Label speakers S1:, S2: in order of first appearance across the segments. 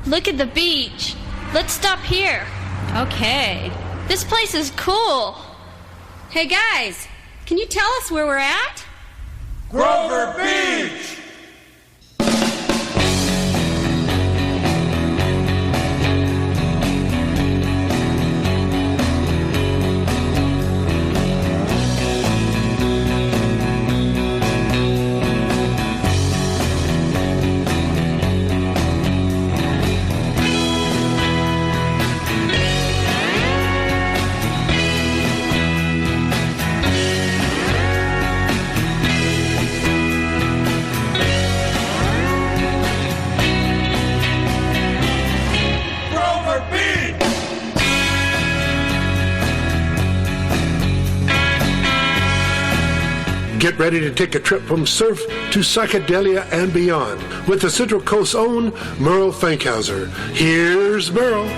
S1: Look at the beach. Let's stop here. Okay. This place is cool.
S2: Hey guys, can you tell us where we're at?
S3: Grover Beach!
S4: Get ready to take a trip from surf to psychedelia and beyond with the Central Coast's own Merrell Fankhauser. Here's Merrell.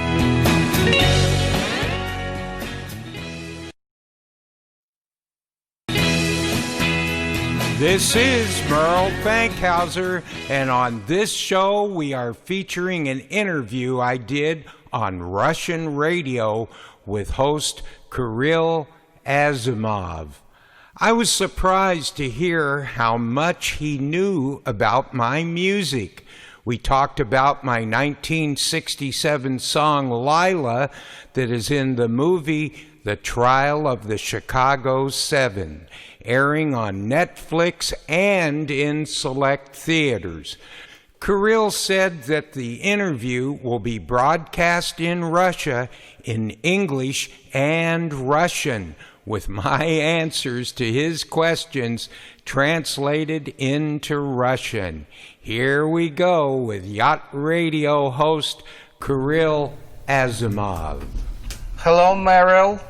S5: This is Merrell Fankhauser, and on this show we are featuring an interview I did on Russian radio with host Kirill Asimov. I was surprised to hear how much he knew about my music. We talked about my 1967 song Lila that is in the movie The Trial of the Chicago 7, airing on Netflix and in select theaters. Kirill said that the interview will be broadcast in Russia in English and Russian, with my answers to his questions translated into Russian. Here we go with Yacht Radio host Kirill Asimov.
S6: Hello, Merrell.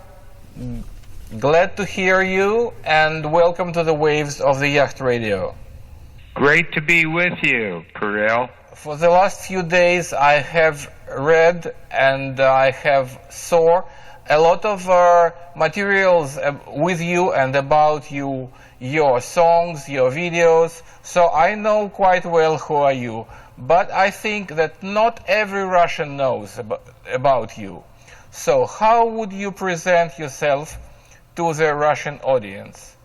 S6: Glad to hear you, and welcome to the waves of the Yacht Radio.
S7: Great to be with you, Kirill.
S6: For the last few days, I have read and I have saw a lot of materials with you and about you, your songs, your videos, so I know quite well who are you. But I think that not every Russian knows about you. So how would you present yourself to the Russian audience?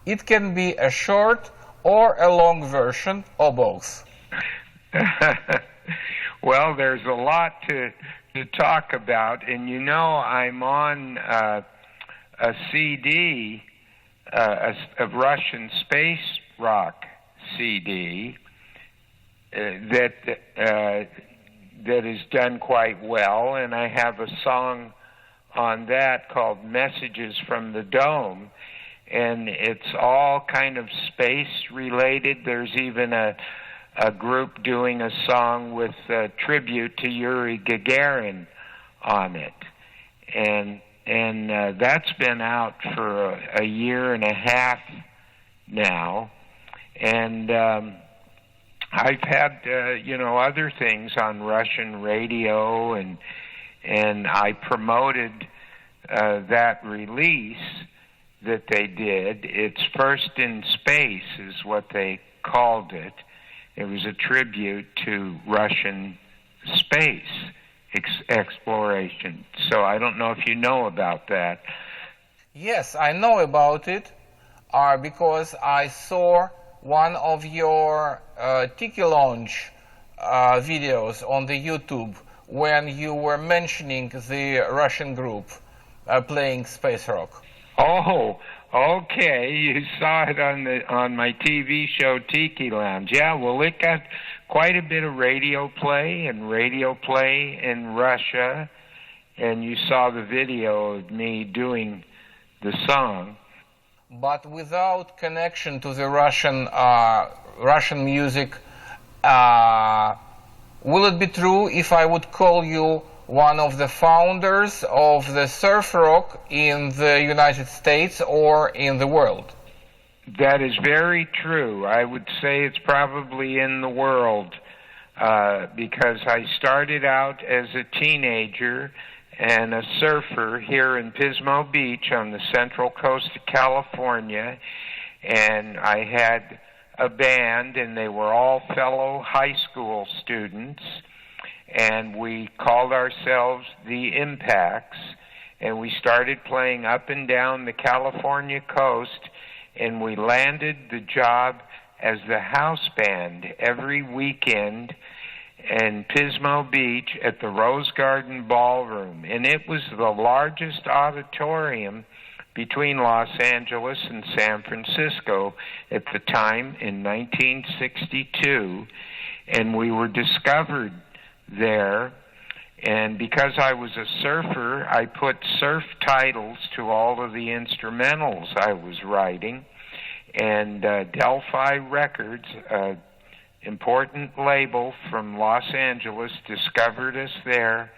S6: It can be a short or a long version, or both.
S7: Well, there's a lot to talk about, and you know I'm on a CD, a Russian space rock CD that is done quite well, and I have a song on that called Messages from the Dome, and it's all kind of space related. There's even a group doing a song with a tribute to Yuri Gagarin on it, and that's been out for a year and a half now, and I've had other things on Russian radio, and I promoted that release that they did. It's First in Space is what they called it. It was a tribute to Russian space exploration. So I don't know if you know about that.
S6: Yes, I know about it because I saw one of your Tiki Lounge videos on the YouTube when you were mentioning the Russian group playing space rock.
S7: Oh, okay. You saw it on my TV show Tiki Lounge. Yeah, well, it got quite a bit of radio play in Russia, and you saw the video of me doing the song.
S6: But without connection to the Russian music, will it be true if I would call you one of the founders of the surf rock in the United States or in the world?
S7: That is very true. I would say it's probably in the world because I started out as a teenager and a surfer here in Pismo Beach on the Central Coast of California, and I had a band, and they were all fellow high school students, and we called ourselves the Impacts, and we started playing up and down the California coast, and we landed the job as the house band every weekend in Pismo Beach at the Rose Garden Ballroom, and it was the largest auditorium between Los Angeles and San Francisco at the time in 1962, and we were discovered there. And because I was a surfer, I put surf titles to all of the instrumentals I was writing, and Delphi Records, an important label from Los Angeles, discovered us there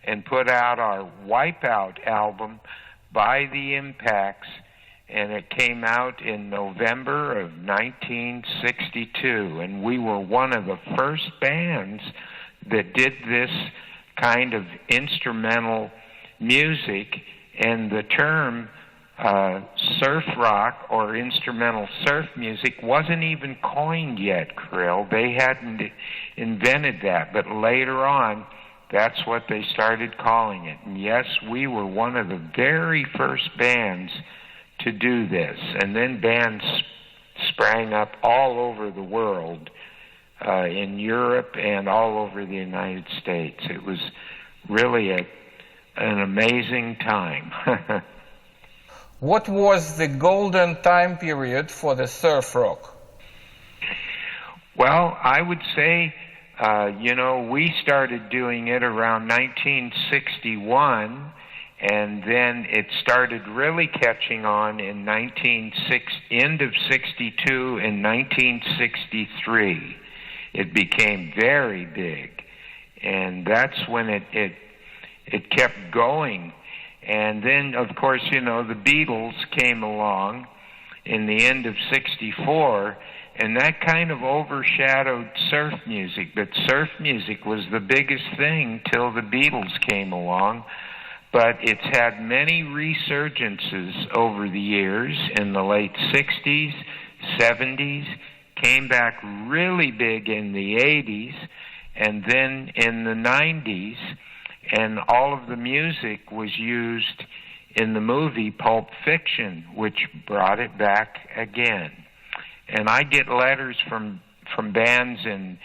S7: and put out our Wipeout album by the Impacts, and it came out in November of 1962, and we were one of the first bands that did this kind of instrumental music, and the term surf rock or instrumental surf music wasn't even coined yet, Krill. They hadn't invented that, but later on, that's what they started calling it. And yes, we were one of the very first bands to do this. And then bands sprang up all over the world, in Europe and all over the United States. It was really an amazing time.
S6: What was the golden time period for the surf rock?
S7: Well, I would say, we started doing it around 1961, and then it started really catching on in end of 62 and 1963. It became very big, and that's when it kept going. And then, of course, the Beatles came along in the end of 64, and that kind of overshadowed surf music. But surf music was the biggest thing till the Beatles came along. But it's had many resurgences over the years in the late 60s, 70s, came back really big in the 80s, and then in the 90s, and all of the music was used in the movie Pulp Fiction, which brought it back again. And I get letters from bands in,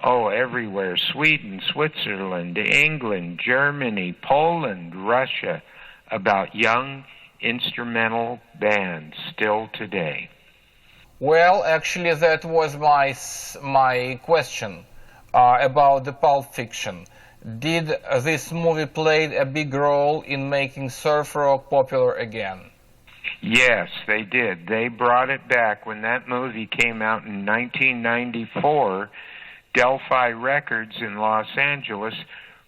S7: everywhere, Sweden, Switzerland, England, Germany, Poland, Russia, about young instrumental bands still today.
S6: Well, actually, that was my question about the Pulp Fiction. Did this movie play a big role in making surf rock popular again?
S7: Yes, they did. They brought it back. When that movie came out in 1994, Delphi Records in Los Angeles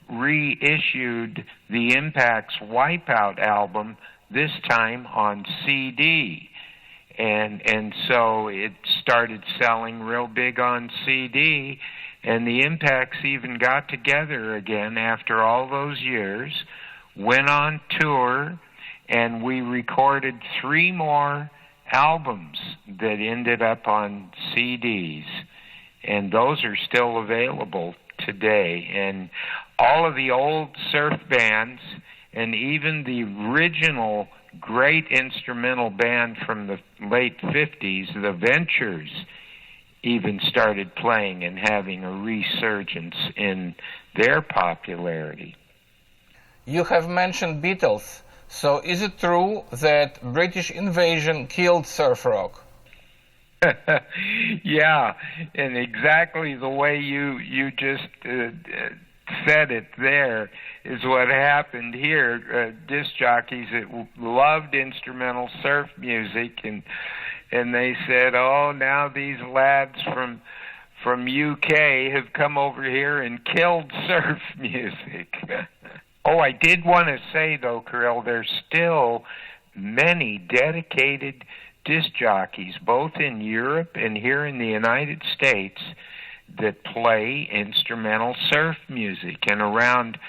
S7: reissued the Impact's Wipeout album, this time on CD. And so it started selling real big on CD, and the Impacts even got together again after all those years, went on tour, and we recorded 3 more albums that ended up on CDs, and those are still available today. And all of the old surf bands, and even the original great instrumental band from the late 50s, the Ventures, even started playing and having a resurgence in their popularity.
S6: You have mentioned Beatles. So is it true that British invasion killed surf rock?
S7: Yeah, and exactly the way you just said it there is what happened here. Disc jockeys that loved instrumental surf music, and they said, now these lads from UK have come over here and killed surf music. I did want to say, though, Karel, there's still many dedicated disc jockeys, both in Europe and here in the United States, that play instrumental surf music. And around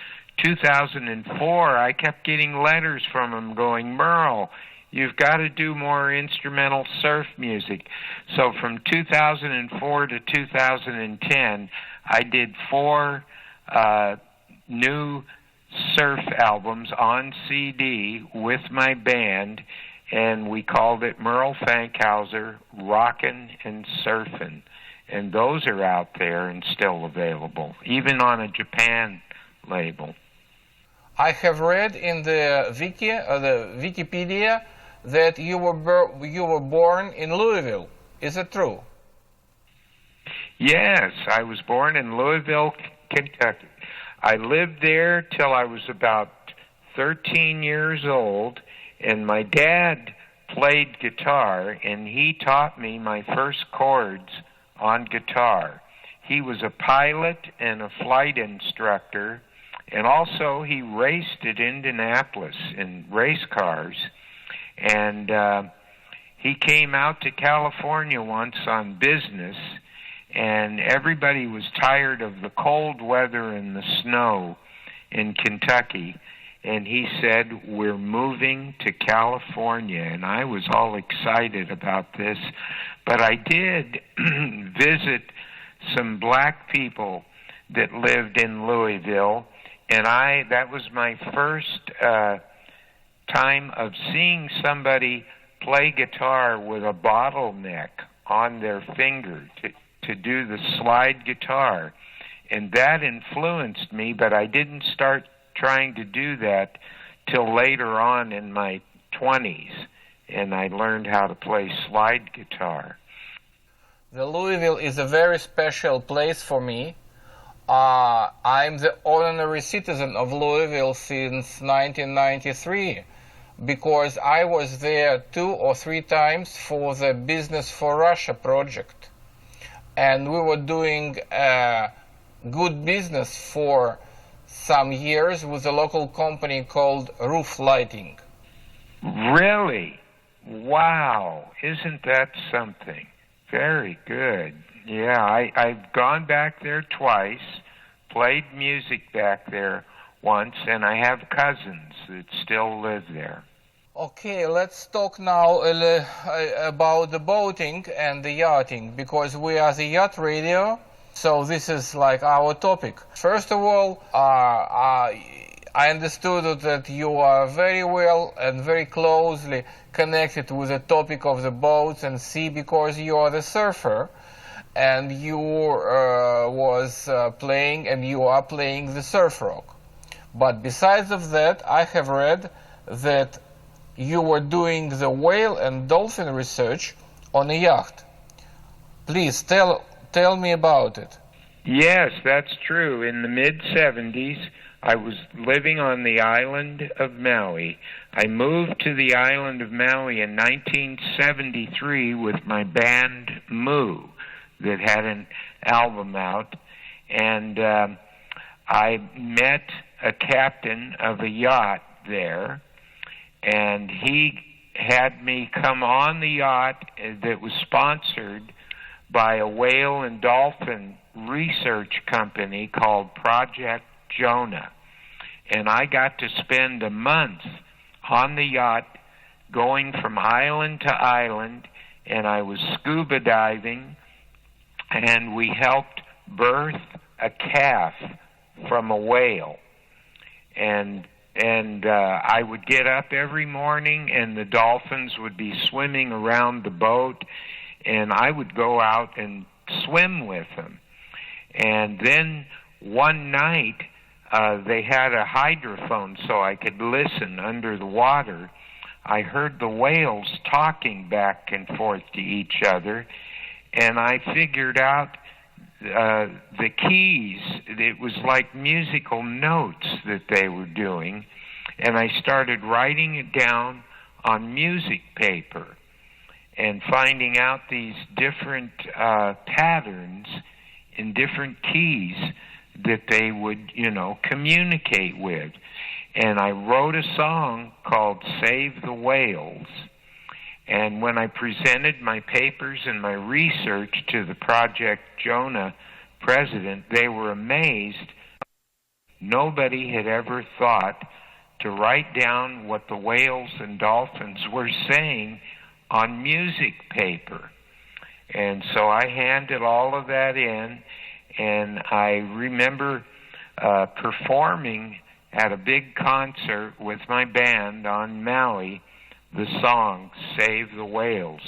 S7: 2004, I kept getting letters from them going, Merrell, you've got to do more instrumental surf music. So from 2004 to 2010, I did 4 new surf albums on CD with my band, and we called it Merrell Fankhauser Rockin' and Surfin'. And those are out there and still available, even on a Japan label.
S6: I have read in the Wikipedia, that you were born in Louisville. Is it true?
S7: Yes, I was born in Louisville, Kentucky. I lived there till I was about 13 years old, and my dad played guitar, and he taught me my first chords on guitar. He was a pilot and a flight instructor, and also he raced at Indianapolis in race cars, and he came out to California once on business, and everybody was tired of the cold weather and the snow in Kentucky, and he said, "We're moving to California," and I was all excited about this, but I did visit some black people that lived in Louisville, and that was my first time of seeing somebody play guitar with a bottleneck on their finger to do the slide guitar, and that influenced me, but I didn't start trying to do that till later on in my 20s, and I learned how to play slide guitar.
S6: The Louisville is a very special place for me. I'm the honorary citizen of Louisville since 1993, because I was there 2 or 3 times for the Business for Russia project, and we were doing good business for some years with a local company called Roof Lighting.
S7: Really? Wow, isn't that something? Very good. Yeah, I've gone back there twice, played music back there once, and I have cousins that still live there.
S6: Okay, let's talk now about the boating and the yachting, because we are the yacht radio, so this is like our topic. First of all, I understood that you are very well and very closely connected with the topic of the boats and sea, because you are the surfer, and you was playing and you are playing the surf rock. But besides of that, I have read that you were doing the whale and dolphin research on a yacht. Please tell me about it.
S7: Yes, that's true. In the mid-'70s, I was living on the island of Maui. I moved to the island of Maui in 1973 with my band Moo that had an album out, and I met a captain of a yacht there, and he had me come on the yacht that was sponsored by a whale and dolphin research company called Project Jonah. And I got to spend a month on the yacht going from island to island, and I was scuba diving, and we helped birth a calf from a whale. And I would get up every morning, and the dolphins would be swimming around the boat, and I would go out and swim with them. And then one night, they had a hydrophone so I could listen under the water. I heard the whales talking back and forth to each other, and I figured out the keys. It was like musical notes that they were doing, and I started writing it down on music paper and finding out these different patterns in different keys that they would, communicate with. And I wrote a song called Save the Whales. And when I presented my papers and my research to the Project Jonah president, they were amazed. Nobody had ever thought to write down what the whales and dolphins were saying on music paper. And so I handed all of that in, and I remember performing at a big concert with my band on Maui the song Save the Whales.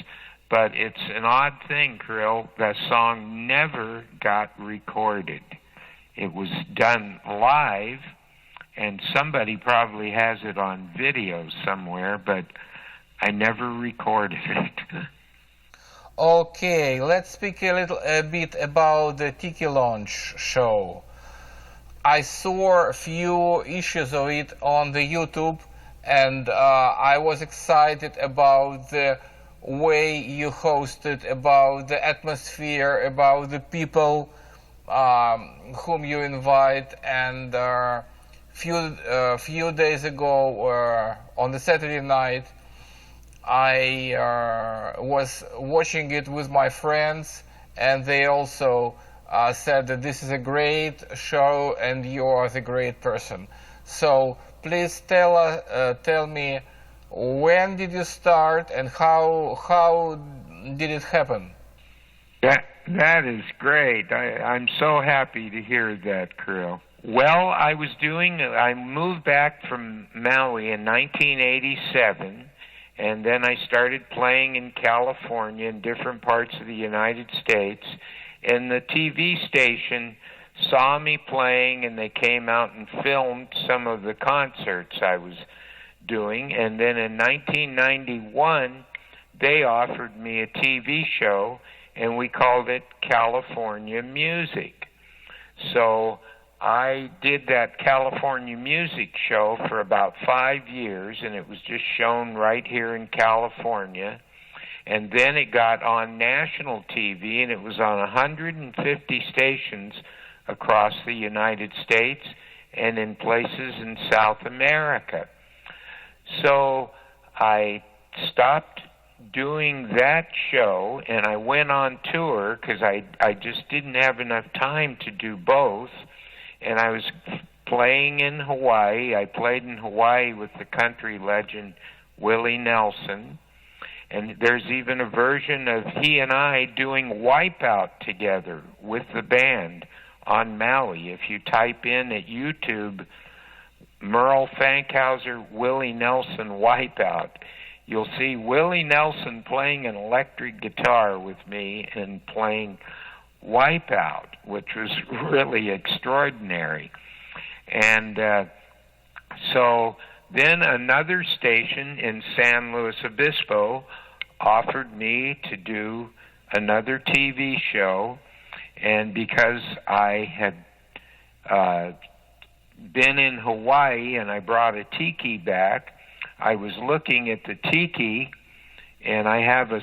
S7: But it's an odd thing, Kirill, that song never got recorded. It was done live, and somebody probably has it on video somewhere, but I never recorded it.
S6: Okay, let's speak a bit about the Tiki Lounge show. I saw a few issues of it on the YouTube, and I was excited about the way you hosted, about the atmosphere, about the people whom you invite. And few days ago, on the Saturday night, I was watching it with my friends, and they also said that this is a great show and you are the great person. So please tell me, when did you start and how did it happen?
S7: That is great. I'm so happy to hear that, Kirill. Well, I moved back from Maui in 1987, and then I started playing in California in different parts of the United States. And the TV station saw me playing, and they came out and filmed some of the concerts I was doing. And then in 1991, they offered me a TV show, and we called it California Music. So I did that California Music show for about 5 years, and it was just shown right here in California. And then it got on national TV, and it was on 150 stations across the United States and in places in South America. So I stopped doing that show, and I went on tour because I just didn't have enough time to do both. And I was playing in Hawaii. I played in Hawaii with the country legend Willie Nelson. And there's even a version of he and I doing Wipeout together with the band on Maui. If you type in at YouTube, Merrell, Fankhauser, Willie Nelson, Wipeout, you'll see Willie Nelson playing an electric guitar with me and playing Wipeout, which was really extraordinary. And so then another station in San Luis Obispo offered me to do another TV show, and because I had been in Hawaii and I brought a tiki back, I was looking at the tiki, and I have a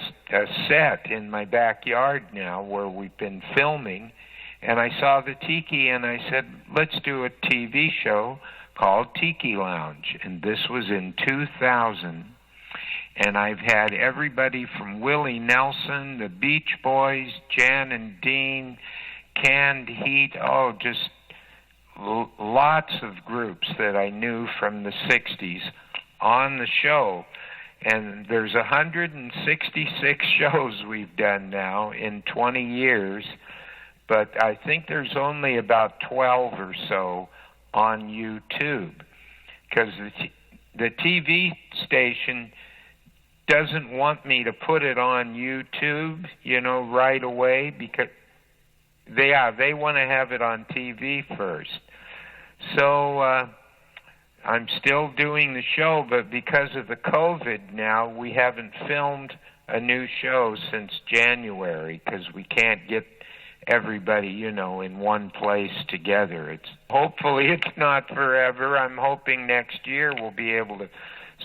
S7: set in my backyard now where we've been filming, and I saw the tiki and I said, let's do a TV show called Tiki Lounge. And this was in 2000. And I've had everybody from Willie Nelson, the Beach Boys, Jan and Dean, Canned Heat, just lots of groups that I knew from the 60s on the show. And there's 166 shows we've done now in 20 years, but I think there's only about 12 or so on YouTube, because the TV station doesn't want me to put it on YouTube, right away, because they want to have it on TV first. So I'm still doing the show, but because of the COVID now, we haven't filmed a new show since January because we can't get everybody, in one place together. Hopefully it's not forever. I'm hoping next year we'll be able to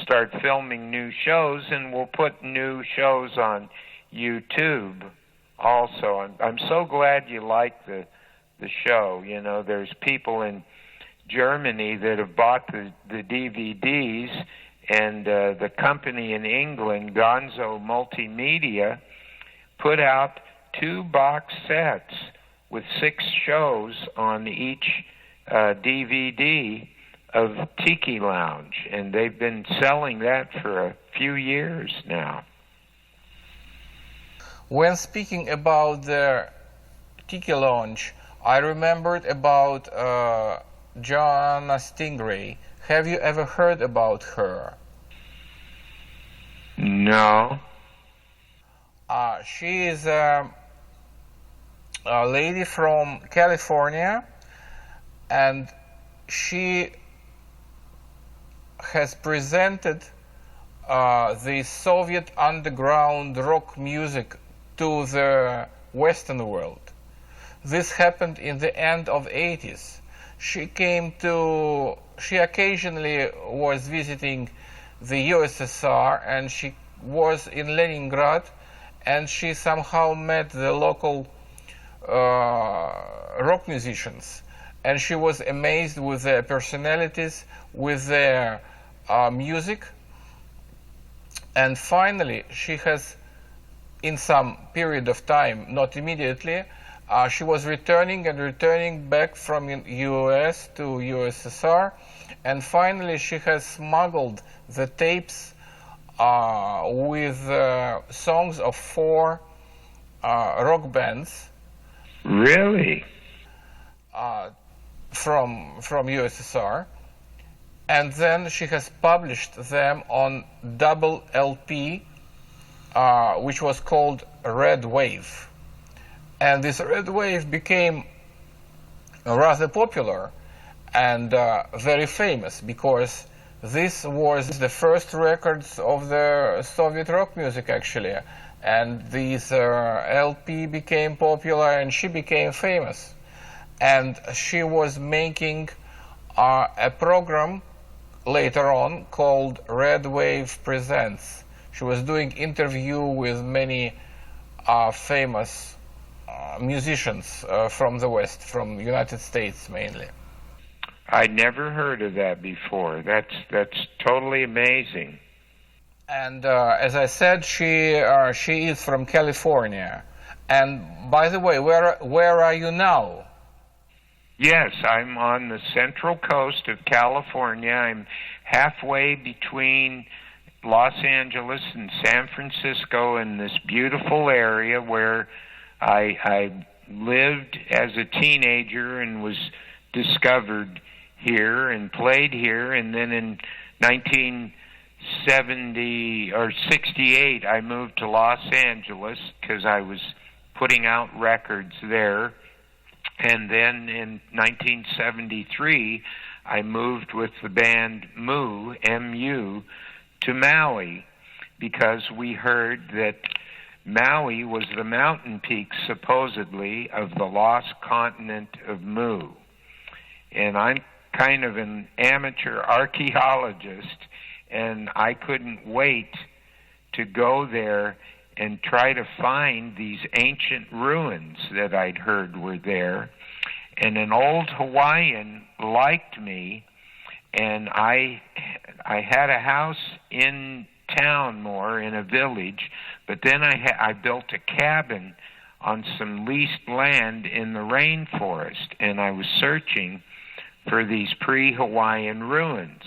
S7: start filming new shows, and we'll put new shows on YouTube also. I'm so glad you like the show. There's people in Germany that have bought the DVDs, and the company in England, Gonzo Multimedia, put out 2 box sets with 6 shows on each DVD of Tiki Lounge, and they've been selling that for a few years now.
S6: When speaking about the Tiki Lounge, I remembered about Joanna Stingray. Have you ever heard about her?
S7: No.
S6: She is a lady from California, and she has presented the Soviet underground rock music to the Western world. This happened in the end of 80s. She occasionally was visiting the USSR, and she was in Leningrad, and she somehow met the local rock musicians, and she was amazed with their personalities, with their music. And finally, she has, in some period of time, not immediately, she was returning back from US to USSR, and finally she has smuggled the tapes with songs of 4 rock bands.
S7: Really?
S6: From USSR, and then she has published them on double LP, which was called Red Wave. And this Red Wave became rather popular and very famous, because this was the first records of the Soviet rock music, actually. And this LP became popular, and she became famous. And she was making a program later on called Red Wave Presents. She was doing interview with many famous musicians from the West, from the United States mainly.
S7: I'd never heard of that before. That's totally amazing.
S6: And as I said, she is from California. And by the way, where are you now?
S7: Yes, I'm on the central coast of California. I'm halfway between Los Angeles and San Francisco, in this beautiful area where I lived as a teenager and was discovered here and played here. And then in 1970 or 68, I moved to Los Angeles because I was putting out records there. And then in 1973, I moved with the band Mu, M-U, to Maui, because we heard that Maui was the mountain peak, supposedly, of the lost continent of Mu. And I'm kind of an amateur archaeologist, and I couldn't wait to go there and try to find these ancient ruins that I'd heard were there. And an old Hawaiian liked me, and I had a house in town more, in a village, but then I built a cabin on some leased land in the rainforest, and I was searching for these pre-Hawaiian ruins.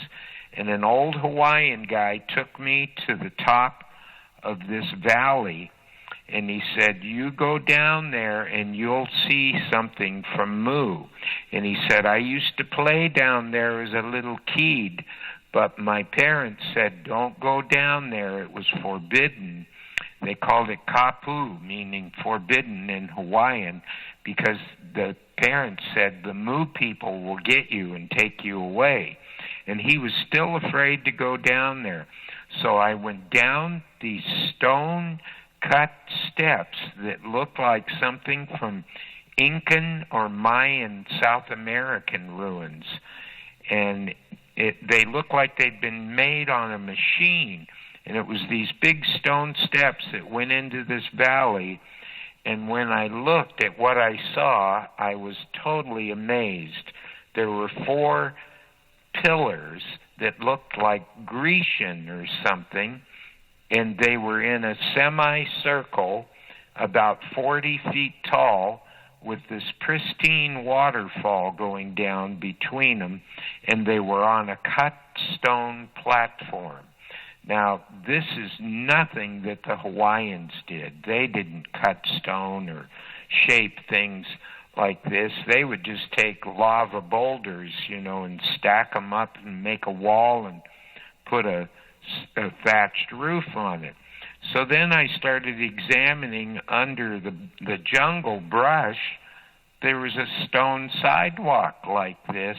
S7: And an old Hawaiian guy took me to the top of this valley, and he said, "You go down there and you'll see something from Mu." And he said, "I used to play down there as a little kid, but my parents said, don't go down there. It was forbidden." They called it kapu, meaning forbidden in Hawaiian, because the parents said the Mu people will get you and take you away. And he was still afraid to go down there. So I went down these stone-cut steps that looked like something from Incan or Mayan South American ruins. And they looked like they'd been made on a machine. And it was these big stone steps that went into this valley. And when I looked at what I saw, I was totally amazed. There were 4 pillars that looked like Grecian or something, and they were in a semicircle about 40 feet tall, with this pristine waterfall going down between them, and they were on a cut stone platform. Now, this is nothing that the Hawaiians did. They didn't cut stone or shape things like this, they would just take lava boulders, and stack them up and make a wall and put a thatched roof on it. So then I started examining under the jungle brush. There was a stone sidewalk like this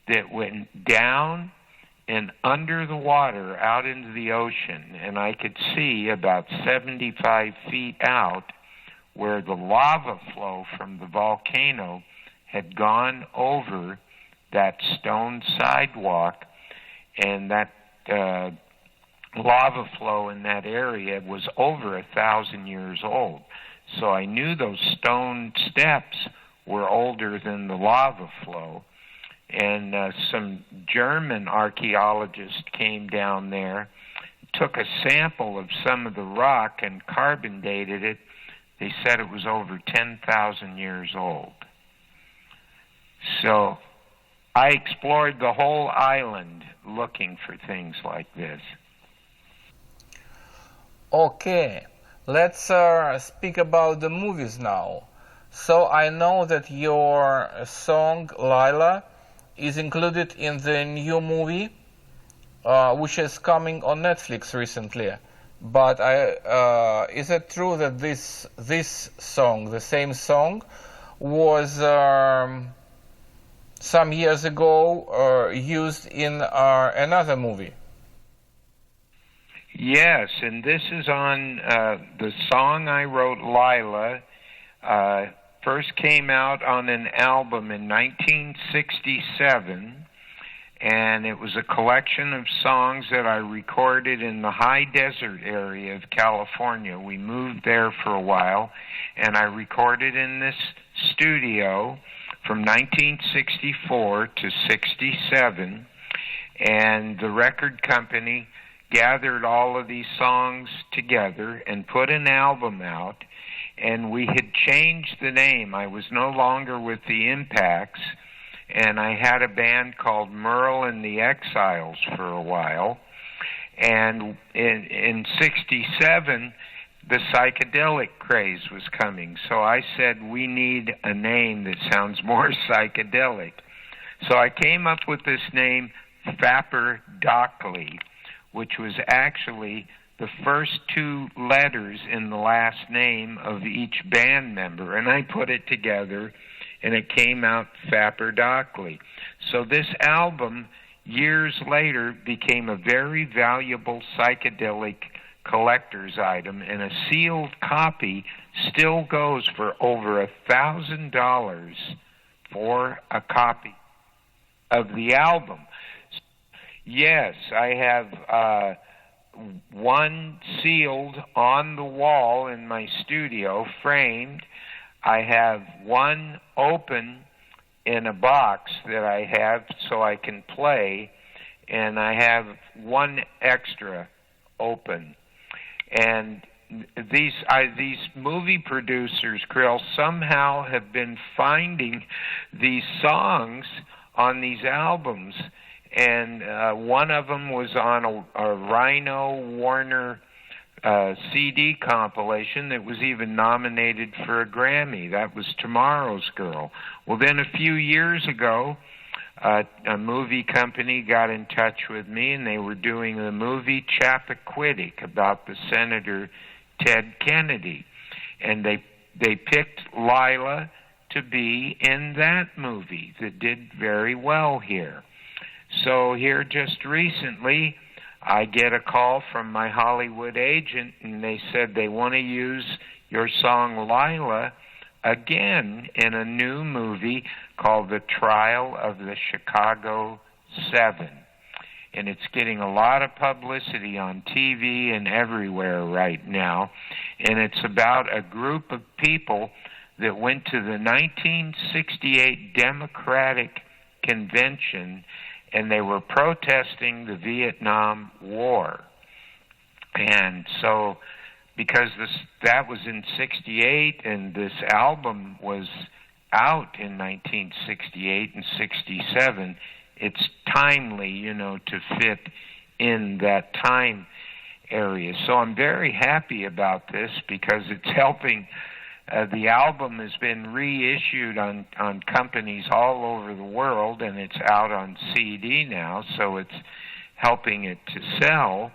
S7: that went down and under the water out into the ocean, and I could see about 75 feet out where the lava flow from the volcano had gone over that stone sidewalk, and that lava flow in that area was over 1,000 years old. So I knew those stone steps were older than the lava flow. And some German archaeologists came down there, took a sample of some of the rock and carbon dated it. They said it was over 10,000 years old. So I explored the whole island looking for things like this.
S6: Okay, let's speak about the movies now. So I know that your song Lila is included in the new movie, which is coming on Netflix recently. But is it true that this song, the same song, was some years ago used in another movie?
S7: Yes, and this is on the song I wrote, Lila, first came out on an album in 1967, and it was a collection of songs that I recorded in the high desert area of California. We moved there for a while, and I recorded in this studio from 1964 to 67, and the record company gathered all of these songs together and put an album out, and we had changed the name. I was no longer with the Impacts, and I had a band called Merrell and the Exiles for a while. And in 67, the psychedelic craze was coming. So I said, we need a name that sounds more psychedelic. So I came up with this name, Fapper Dockley, which was actually the first two letters in the last name of each band member. And I put it together, and it came out Fapper Dockley. So this album, years later, became a very valuable psychedelic collector's item, and a sealed copy still goes for over $1,000 for a copy of the album. Yes, I have one sealed on the wall in my studio, framed. I have one open in a box that I have so I can play, and I have one extra open. And these movie producers, Krill, somehow have been finding these songs on these albums. And one of them was on a Rhino Warner CD compilation that was even nominated for a Grammy. That was Tomorrow's Girl. Well, then a few years ago, a movie company got in touch with me, and they were doing the movie Chappaquiddick about the Senator Ted Kennedy. And they picked Lila to be in that movie that did very well here. So here just recently, I get a call from my Hollywood agent, and they said they want to use your song Lila again in a new movie called The Trial of the Chicago 7. And it's getting a lot of publicity on TV and everywhere right now. And it's about a group of people that went to the 1968 Democratic Convention, and they were protesting the Vietnam War. And so, because that was in 68, and this album was out in 1968 and 67, it's timely, to fit in that time area. So I'm very happy about this because it's helping The album has been reissued on companies all over the world, and it's out on CD now, so it's helping it to sell.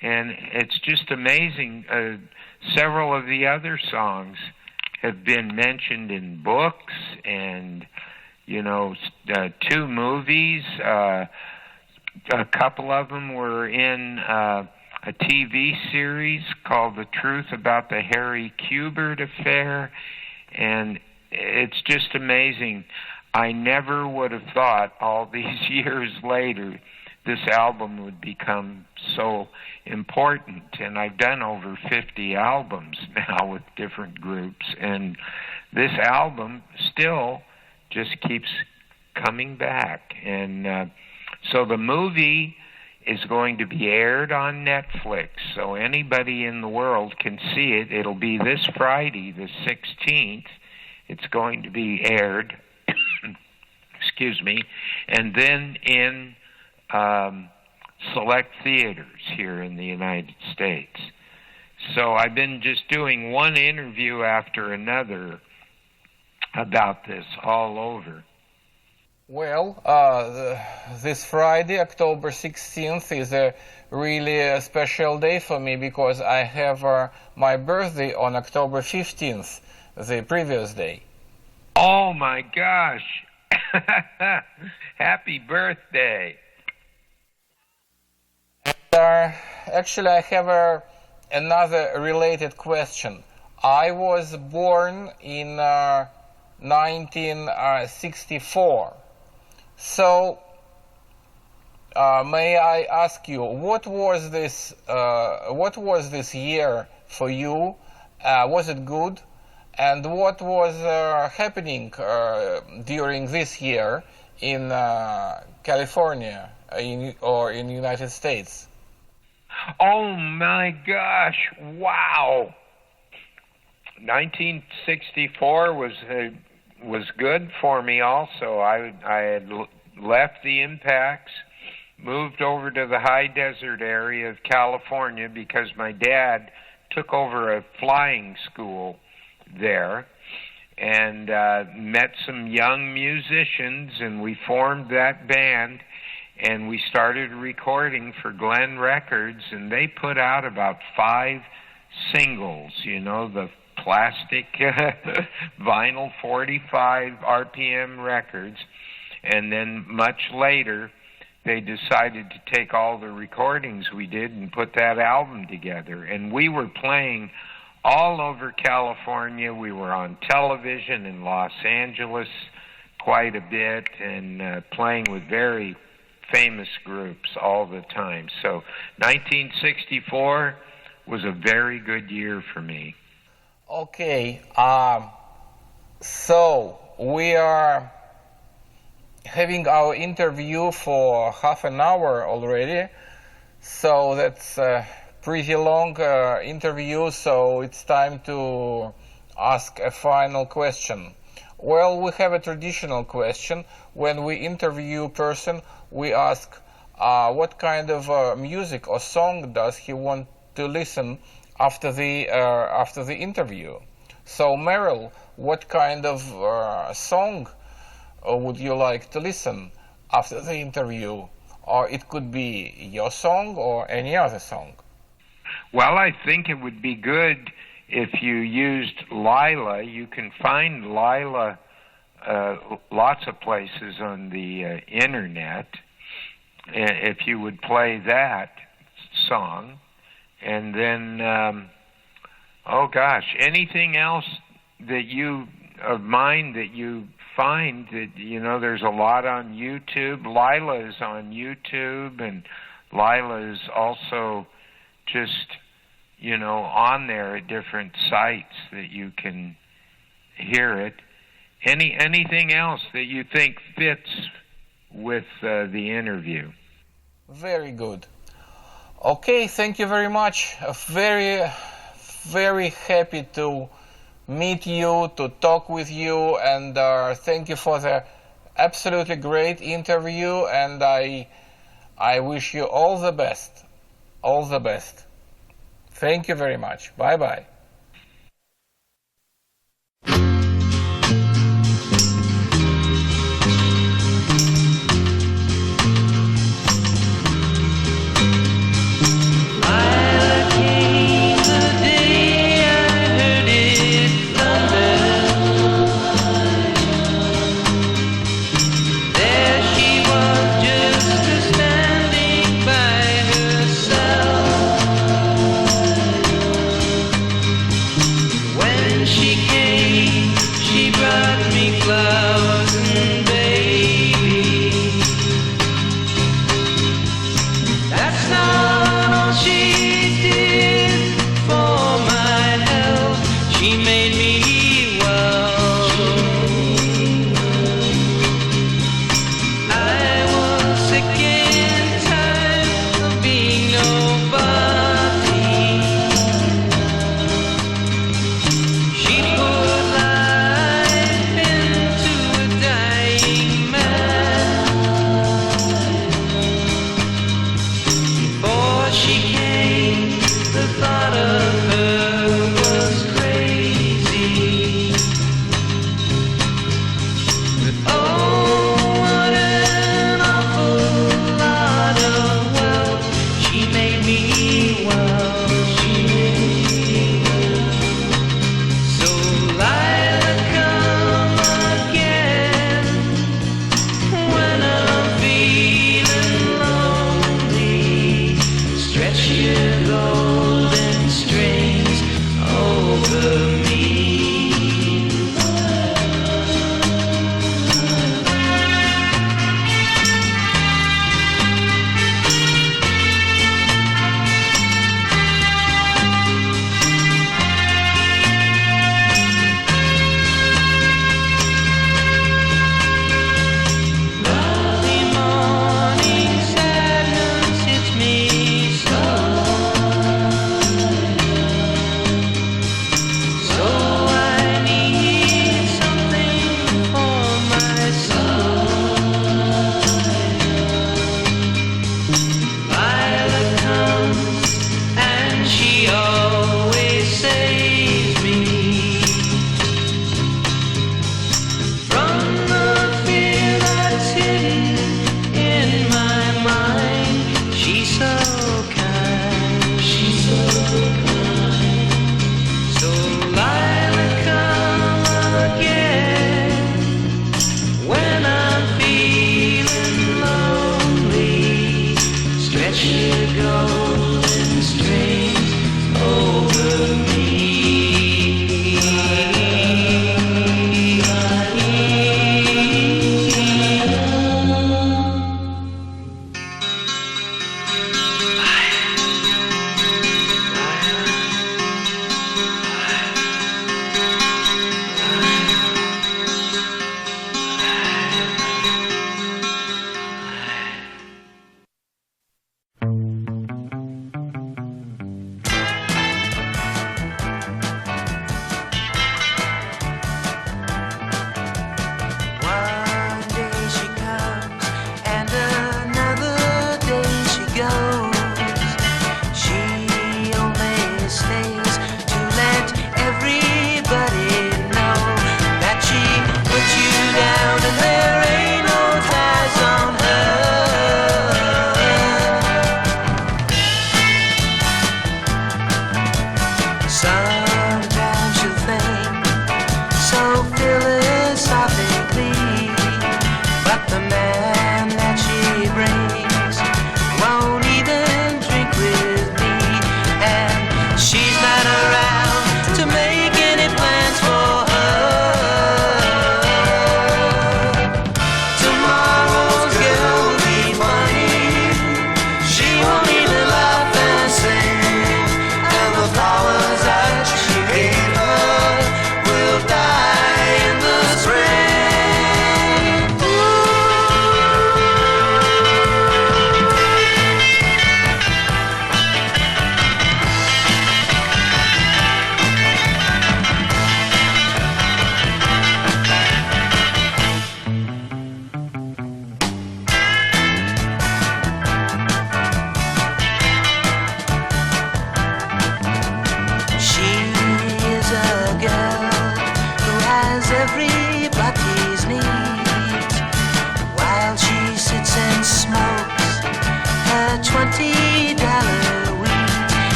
S7: And it's just amazing. Several of the other songs have been mentioned in books and, 2 movies. A couple of them were in a TV series called The Truth About the Harry Kubert Affair, and it's just amazing. I never would have thought all these years later this album would become so important, and I've done over 50 albums now with different groups, and this album still just keeps coming back. And so the movie is going to be aired on Netflix, so anybody in the world can see it. It'll be this Friday, the 16th. It's going to be aired, excuse me, and then in select theaters here in the United States. So I've been just doing one interview after another about this all over.
S6: Well, this Friday, October 16th, is a really special day for me because I have my birthday on October 15th, the previous day.
S7: Oh my gosh! Happy birthday!
S6: Actually, I have another related question. I was born in 1964. So, may I ask you, what was this year for you? Was it good? And what was happening during this year in California or in the United States?
S7: Oh my gosh! Wow. 1964 was good for me. Also, I had left the Impacts, moved over to the high desert area of California because my dad took over a flying school there, and met some young musicians, and we formed that band. And we started recording for Glen Records, and they put out about 5 singles, the plastic vinyl 45 RPM records. And then much later, they decided to take all the recordings we did and put that album together. And we were playing all over California. We were on television in Los Angeles quite a bit, and playing with very famous groups all the time. So 1964 was a very good year for me.
S6: Okay, so we are having our interview for half an hour already, so that's a pretty long interview, so it's time to ask a final question. Well, we have a traditional question. When we interview a person, we ask what kind of music or song does he want to listen after the interview. So, Merrell, what kind of song would you like to listen after the interview? Or it could be your song or any other song.
S7: Well, I think it would be good if you used Lila. You can find Lila lots of places on the internet. If you would play that song, and then anything else that you of mine that you find that there's a lot on YouTube. Lila is on YouTube, and Lila is also just on there at different sites that you can hear it. Anything else that you think fits with the interview?
S6: Very good. Okay, thank you very much. Very, very happy to meet you, to talk with you, and thank you for the absolutely great interview, and I wish you all the best. All the best. Thank you very much. Bye-bye.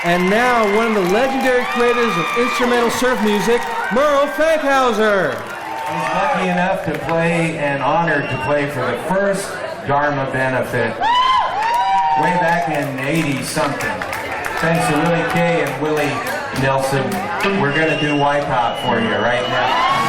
S8: And now, one of the legendary creators of instrumental surf music, Merrell Fankhauser.
S9: I was lucky enough to play and honored to play for the first Dharma benefit way back in 80-something. Thanks to Willie Kay and Willie Nelson, we're going to do Wipeout for you right now.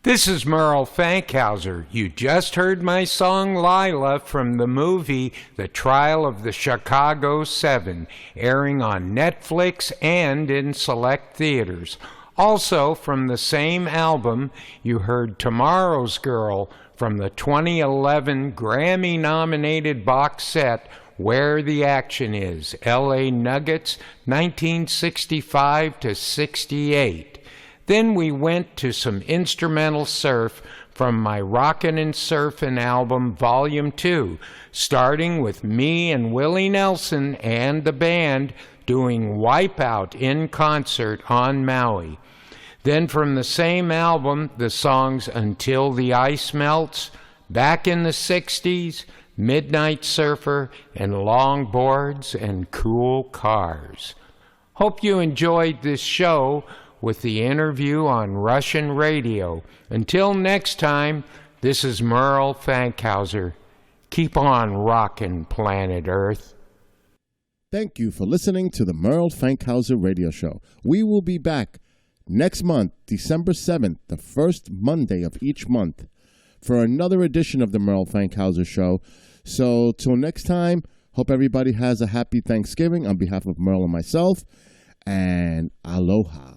S5: This is Merrell Fankhauser. You just heard my song Lila from the movie The Trial of the Chicago 7, airing on Netflix and in select theaters. Also, from the same album, you heard Tomorrow's Girl from the 2011 Grammy-nominated box set Where the Action Is, L.A. Nuggets, 1965 to 68. Then we went to some instrumental surf from my Rockin' and Surfin' album, Volume 2, starting with me and Willie Nelson and the band doing Wipeout in concert on Maui. Then from the same album, the songs Until the Ice Melts, Back in the 60s, Midnight Surfer, and Longboards and Cool Cars. Hope you enjoyed this show with the interview on Russian radio. Until next time, this is Merrell Fankhauser. Keep on rockin', planet Earth.
S10: Thank you for listening to the Merrell Fankhauser radio show. We will be back next month, December 7th, the first Monday of each month, for another edition of the Merrell Fankhauser show. So till next time, hope everybody has a happy Thanksgiving on behalf of Merrell and myself, and aloha.